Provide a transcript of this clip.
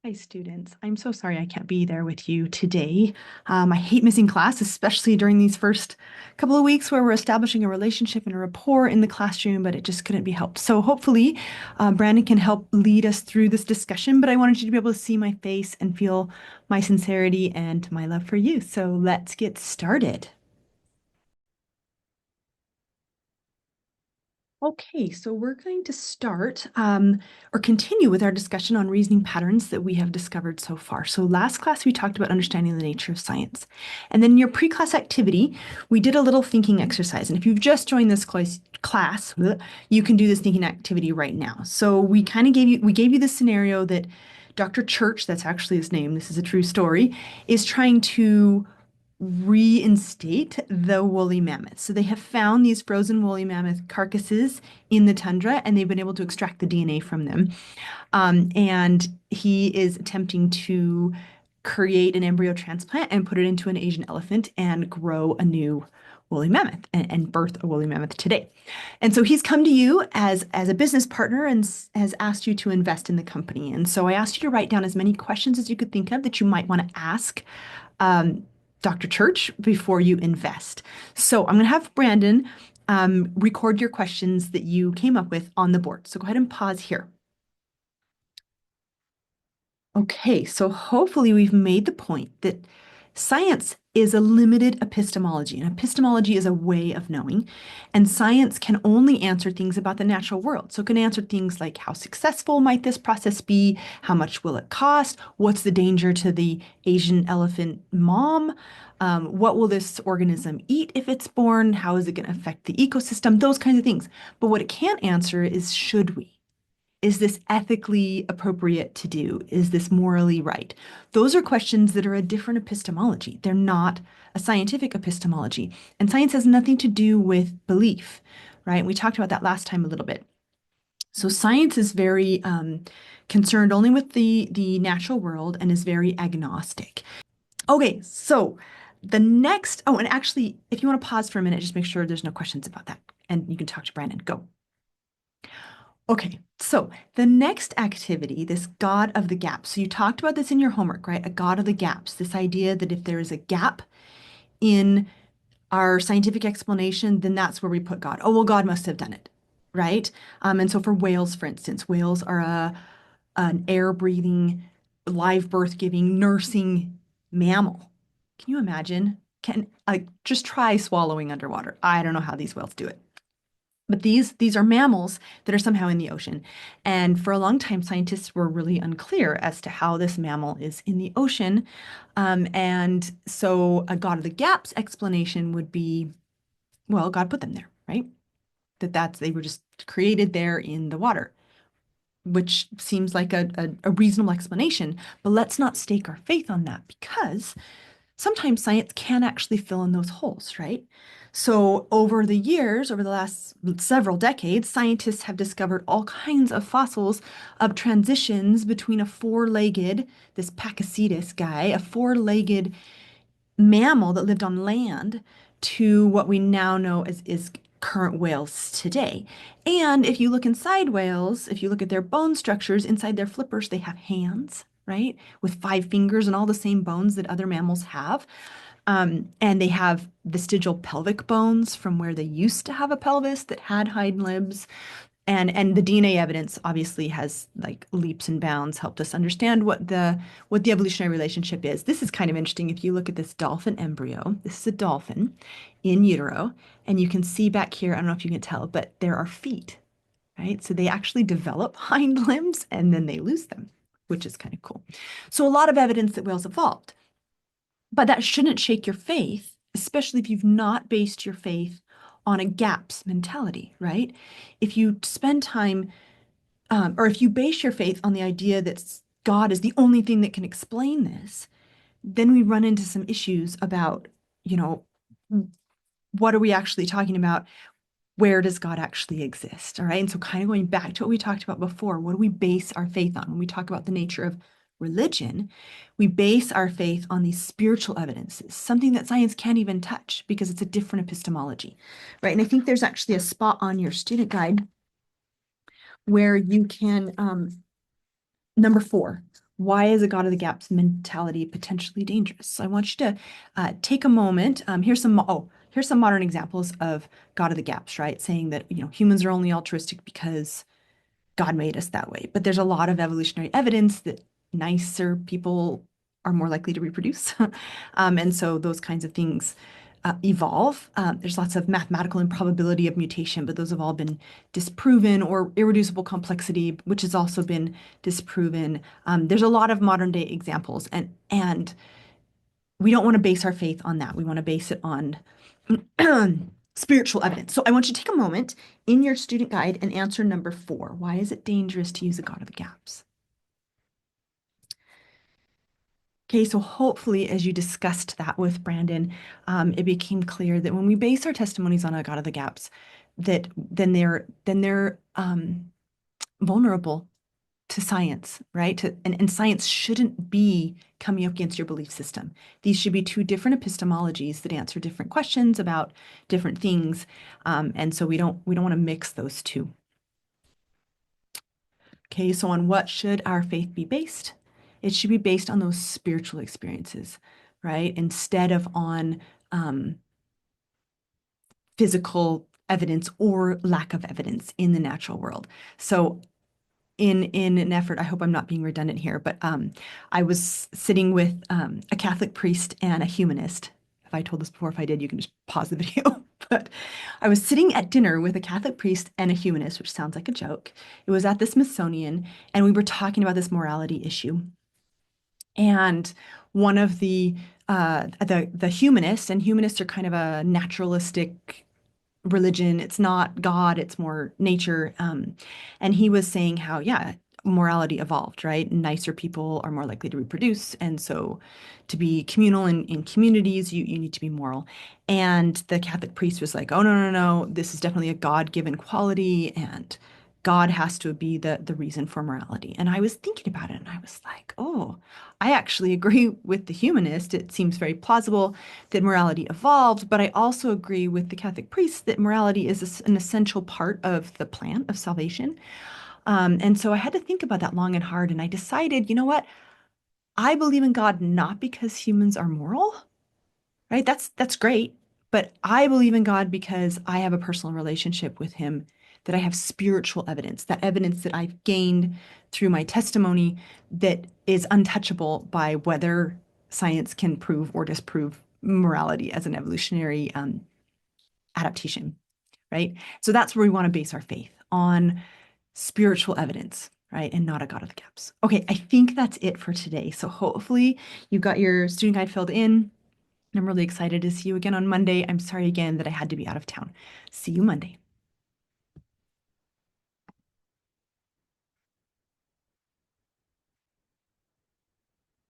Hi, students. I'm so sorry I can't be there with you today. I hate missing class, especially during these first couple of weeks where we're establishing a relationship and a rapport in the classroom, but it just couldn't be helped. So hopefully, Brandon can help lead us through this discussion, but I wanted you to be able to see my face and feel my sincerity and my love for you. So let's get started. Okay, so we're going to start or continue with our discussion on reasoning patterns that we have discovered so far. So last class, we talked about understanding the nature of science. And then in your pre-class activity, we did a little thinking exercise. And if you've just joined this class, you can do this thinking activity right now. So we kind of gave you the scenario that Dr. Church, that's actually his name, this is a true story, is trying to reinstate the woolly mammoth. So they have found these frozen woolly mammoth carcasses in the tundra, and they've been able to extract the DNA from them. And he is attempting to create an embryo transplant and put it into an Asian elephant and grow a new woolly mammoth and birth a woolly mammoth today. And so he's come to you as a business partner and has asked you to invest in the company. And so I asked you to write down as many questions as you could think of that you might want to ask um, Dr. Church before you invest. So I'm going to have Brandon record your questions that you came up with on the board. So go ahead and pause here. Okay, so hopefully we've made the point that science is a limited epistemology, and epistemology is a way of knowing, and science can only answer things about the natural world. So it can answer things like how successful might this process be, how much will it cost, what's the danger to the Asian elephant mom, what will this organism eat if it's born, how is it going to affect the ecosystem, those kinds of things. But what it can't answer is should we? Is this ethically appropriate to do? Is this morally right? Those are questions that are a different epistemology. They're not a scientific epistemology. And science has nothing to do with belief, right? We talked about that last time a little bit. So science is very concerned only with the natural world and is very agnostic. Okay, so the next, oh, and actually, if you want to pause for a minute, just make sure there's no questions about that. And you can talk to Brandon. Go. Okay, so the next activity, this God of the gaps. So you talked about this in your homework, right? A God of the gaps, this idea that if there is a gap in our scientific explanation, then that's where we put God. Oh, well, God must have done it, right? And so for whales, for instance, whales are an air-breathing, live birth-giving, nursing mammal. Can you imagine? Can like just try swallowing underwater. I don't know how these whales do it. But these are mammals that are somehow in the ocean. And for a long time, scientists were really unclear as to how this mammal is in the ocean. And so a God of the gaps explanation would be, well, God put them there, right? They were just created there in the water, which seems like a reasonable explanation. But let's not stake our faith on that because sometimes science can actually fill in those holes, right? So, over the years, over the last several decades, scientists have discovered all kinds of fossils of transitions between a four-legged, this Pakicetus guy, a four-legged mammal that lived on land, to what we now know as is current whales today. And if you look inside whales, if you look at their bone structures, inside their flippers, they have hands, right? With five fingers and all the same bones that other mammals have. And they have vestigial pelvic bones from where they used to have a pelvis that had hind limbs. And the DNA evidence obviously has like leaps and bounds helped us understand what the evolutionary relationship is. This is kind of interesting. If you look at this dolphin embryo, this is a dolphin in utero, and you can see back here, I don't know if you can tell, but there are feet, right? So they actually develop hind limbs and then they lose them, which is kind of cool. So a lot of evidence that whales evolved. But that shouldn't shake your faith, especially if you've not based your faith on a gaps mentality, right? If you spend time, or if you base your faith on the idea that God is the only thing that can explain this, then we run into some issues about, you know, what are we actually talking about? Where does God actually exist? All right. And so, kind of going back to what we talked about before, what do we base our faith on? When we talk about the nature of religion, we base our faith on these spiritual evidences, something that science can't even touch because it's a different epistemology, right? And I think there's actually a spot on your student guide where you can Number four, why is a God of the gaps mentality potentially dangerous? So I want you to take a moment. Here's some modern examples of God of the gaps, right? Saying that, humans are only altruistic because God made us that way. But there's a lot of evolutionary evidence that nicer people are more likely to reproduce. And so those kinds of things evolve. There's lots of mathematical improbability of mutation, but those have all been disproven, or irreducible complexity, which has also been disproven. There's a lot of modern day examples, and we don't want to base our faith on that. We want to base it on spiritual evidence. So I want you to take a moment in your student guide and answer number four. Why is it dangerous to use a God of the gaps? Okay, so hopefully, as you discussed that with Brandon, it became clear that when we base our testimonies on a God of the gaps, that then they're vulnerable to science, right? And science shouldn't be coming up against your belief system. These should be two different epistemologies that answer different questions about different things, and so we don't want to mix those two. Okay, so on what should our faith be based? It should be based on those spiritual experiences, right? Instead of on um, physical evidence or lack of evidence in the natural world. So in an effort, I hope I'm not being redundant here, but I was sitting with a Catholic priest and a humanist. If I told this before, if I did, you can just pause the video. But I was sitting at dinner with a Catholic priest and a humanist, which sounds like a joke. It was at the Smithsonian, and we were talking about this morality issue. And one of the humanists, and humanists are kind of a naturalistic religion. It's not God, it's more nature. And he was saying how, yeah, morality evolved, right? Nicer people are more likely to reproduce. And so to be communal in communities, you need to be moral. And the Catholic priest was like, oh, no, no, no, this is definitely a God-given quality. And God has to be the reason for morality. And I was thinking about it and I was like, oh, I actually agree with the humanist. It seems very plausible that morality evolved, but I also agree with the Catholic priests that morality is an essential part of the plan of salvation. And so I had to think about that long and hard, and I decided, you know what? I believe in God not because humans are moral, right? That's great, but I believe in God because I have a personal relationship with Him, that I have spiritual evidence, that evidence that I've gained through my testimony that is untouchable by whether science can prove or disprove morality as an evolutionary adaptation, right? So that's where we want to base our faith on spiritual evidence, right? And not a God of the gaps. Okay, I think that's it for today. So hopefully you got your student guide filled in. I'm really excited to see you again on Monday. I'm sorry again that I had to be out of town. See you Monday.